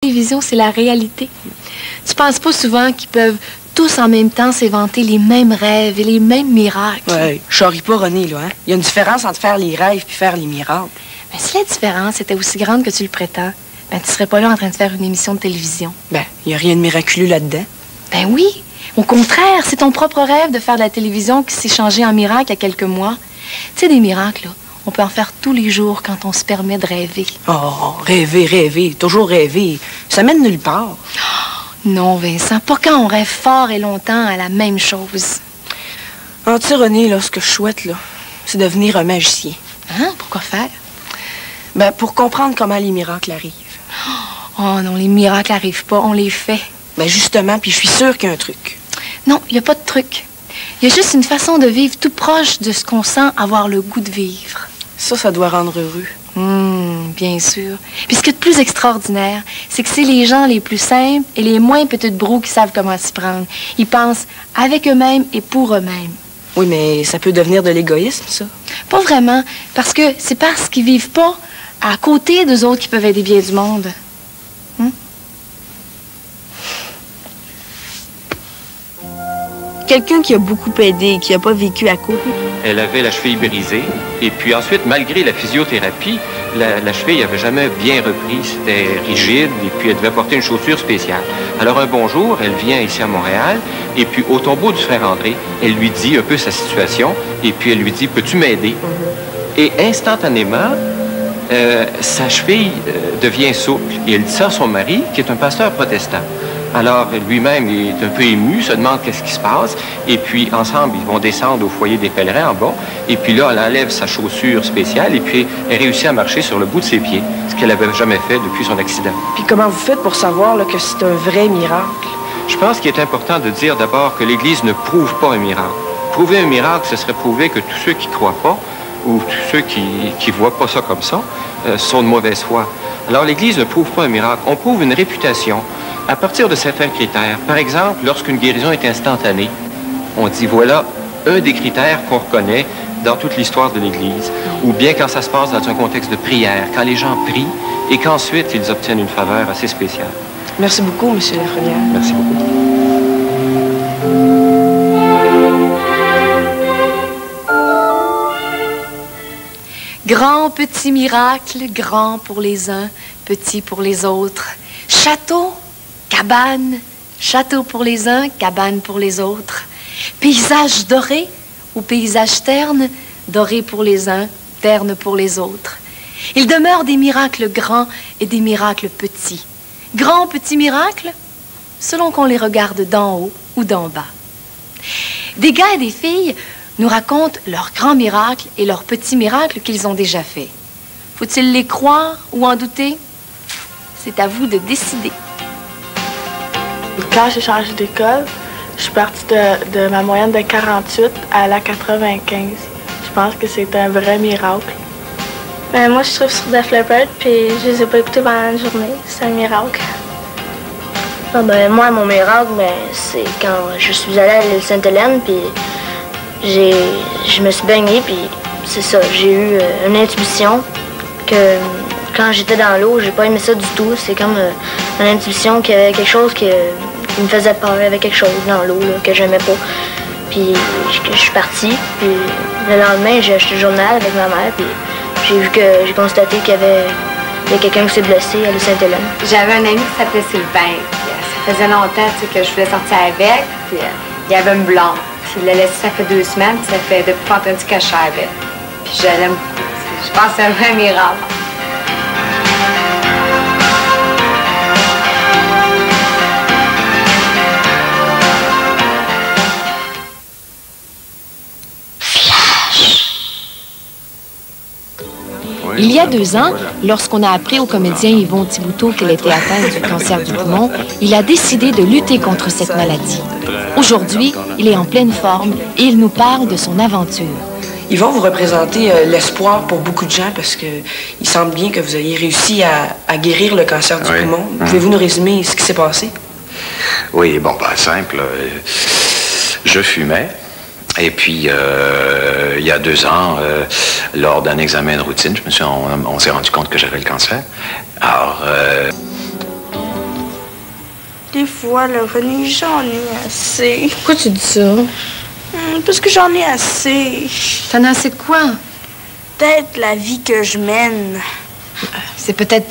télévision, c'est la réalité. Tu penses pas souvent qu'ils peuvent tous en même temps s'inventer les mêmes rêves et les mêmes miracles? Ouais, je charrie pas, René, là, hein? Il y a une différence entre faire les rêves et faire les miracles. Mais si la différence était aussi grande que tu le prétends, ben tu serais pas là en train de faire une émission de télévision. Ben, il y a rien de miraculeux là-dedans. Ben oui. Au contraire, c'est ton propre rêve de faire de la télévision qui s'est changé en miracle il y a quelques mois. Tu sais, des miracles, là, on peut en faire tous les jours quand on se permet de rêver. Oh, rêver, toujours rêver. Ça mène nulle part. Non, Vincent, pas quand on rêve fort et longtemps à la même chose. Ah, tu sais, René, là, ce que je souhaite, là, c'est devenir un magicien. Hein? Pourquoi faire? Ben, pour comprendre comment les miracles arrivent. Oh non, les miracles n'arrivent pas, on les fait. Ben, justement, puis je suis sûre qu'il y a un truc. Non, il n'y a pas de truc. Il y a juste une façon de vivre tout proche de ce qu'on sent avoir le goût de vivre. Ça doit rendre heureux. Bien sûr. Puis ce qui est de plus extraordinaire, c'est que c'est les gens les plus simples et les moins petites brous qui savent comment s'y prendre. Ils pensent avec eux-mêmes et pour eux-mêmes. Oui, mais ça peut devenir de l'égoïsme, ça. Pas vraiment, parce que c'est parce qu'ils vivent pas à côté d'eux autres qui peuvent aider bien du monde. Quelqu'un qui a beaucoup aidé, qui n'a pas vécu à côté. Elle avait la cheville brisée. Et puis ensuite, malgré la physiothérapie, la cheville n'avait jamais bien repris. C'était rigide et puis elle devait porter une chaussure spéciale. Alors un bon jour, elle vient ici à Montréal et puis au tombeau du frère André, elle lui dit un peu sa situation et puis elle lui dit « Peux-tu m'aider? » Et instantanément, sa cheville devient souple et elle dit ça à son mari, qui est un pasteur protestant. Alors, lui-même est un peu ému, se demande qu'est-ce qui se passe. Et puis, ensemble, ils vont descendre au foyer des pèlerins en bas. Et puis là, elle enlève sa chaussure spéciale et puis elle réussit à marcher sur le bout de ses pieds, ce qu'elle n'avait jamais fait depuis son accident. Puis comment vous faites pour savoir là, que c'est un vrai miracle? Je pense qu'il est important de dire d'abord que l'Église ne prouve pas un miracle. Prouver un miracle, ce serait prouver que tous ceux qui ne croient pas ou tous ceux qui ne voient pas ça comme ça sont de mauvaise foi. Alors, l'Église ne prouve pas un miracle. On prouve une réputation à partir de certains critères. Par exemple, lorsqu'une guérison est instantanée, on dit voilà un des critères qu'on reconnaît dans toute l'histoire de l'Église. Ou bien quand ça se passe dans un contexte de prière, quand les gens prient et qu'ensuite ils obtiennent une faveur assez spéciale. Merci beaucoup, M. Lafrenière. Merci beaucoup. Grand petit miracle, grand pour les uns, petit pour les autres. Château, cabane, château pour les uns, cabane pour les autres. Paysage doré ou paysage terne, doré pour les uns, terne pour les autres. Il demeure des miracles grands et des miracles petits. Grands petits miracles, selon qu'on les regarde d'en haut ou d'en bas. Des gars et des filles nous racontent leurs grands miracles et leurs petits miracles qu'ils ont déjà faits. Faut-il les croire ou en douter? C'est à vous de décider. Quand j'ai changé d'école, je suis partie de ma moyenne de 48 à la 95. Je pense que c'est un vrai miracle. Ben, moi, je trouve sur Def Leppard, puis je les ai pas écoutés pendant la journée. C'est un miracle. Ah ben, moi, mon miracle, ben, c'est quand je suis allée à l'île Sainte-Hélène, puis je me suis baignée, puis c'est ça, j'ai eu une intuition que quand j'étais dans l'eau, j'ai pas aimé ça du tout. C'est comme une intuition qu'il y avait quelque chose qui me faisait peur, il y avait quelque chose dans l'eau que j'aimais pas. Puis je suis partie, puis le lendemain, j'ai acheté le journal avec ma mère, puis j'ai constaté qu'il y avait quelqu'un qui s'est blessé à l'île Sainte-Hélène. J'avais un ami qui s'appelait Sylvain, puis ça faisait longtemps que je voulais sortir avec, puis il y avait une blonde. Puis il l'a laissé, ça fait 2 semaines, puis ça fait depuis vendredi que je suis avec. Puis je l'aime beaucoup. Je pense que c'est un vrai miracle. Il y a 2 ans, lorsqu'on a appris au comédien Yvon Thibouteau qu'elle était atteinte du cancer du poumon, il a décidé de lutter contre cette maladie. Aujourd'hui, il est en pleine forme et il nous parle de son aventure. Yvon, vous représentez l'espoir pour beaucoup de gens parce qu'il semble bien que vous ayez réussi à guérir le cancer du poumon. Pouvez-vous nous résumer ce qui s'est passé? Oui, bon, ben, simple. Je fumais. Et puis, il y a 2 ans, lors d'un examen de routine, on s'est rendu compte que j'avais le cancer. Alors, Des fois, là, René, j'en ai assez. Pourquoi tu dis ça? Parce que j'en ai assez. T'en as assez de quoi? Peut-être la vie que je mène. C'est peut-être